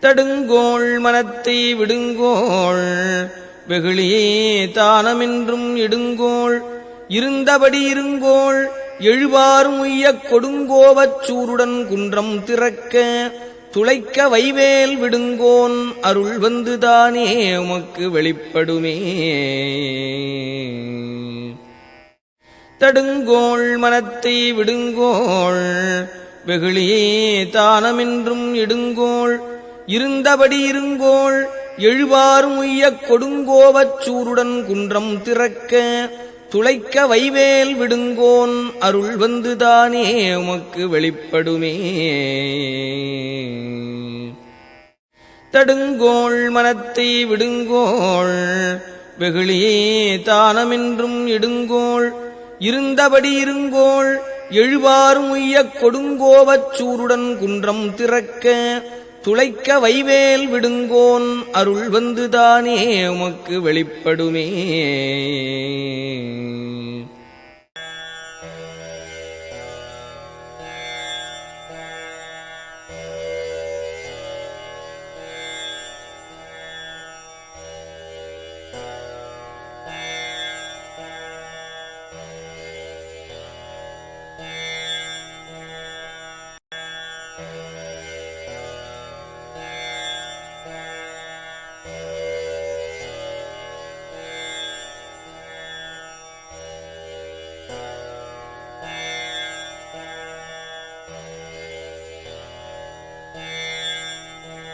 தடுங்கோள் மனத்தை விடுங்கோள் வெகுளியே தானமென்றும் எடுங்கோள் இருந்தபடி இருங்கோள் எழுவாரும் உய்யக் கொடுங்கோவச் சூருடன் குன்றம் திறக்க துளைக்க வைவேல் விடுங்கோன் அருள் வந்துதானே உமக்கு வெளிப்படுமே. தடுங்கோள் மனத்தை விடுங்கோள் வெகுளியே தானமென்றும் எடுங்கோள் இருந்தபடி இருங்கோள் எழுவாரும் உய்யக் கொடுங்கோவச் சூருடன் குன்றம் திறக்க துளைக்க வைவேல் விடுங்கோன் அருள் வந்துதானே உமக்கு வெளிப்படுமே. தடுங்கோள் மனத்தை விடுங்கோள் வெகுளியே தானமென்றும் எடுங்கோள் இருந்தபடி இருங்கோள் எழுவாரும் உய்யக் கொடுங்கோவச் சூருடன் குன்றம் திறக்க துளைக்க வைவேல் விடுங்கோன் அருள் வந்துதானே உமக்கு வெளிப்படுமே.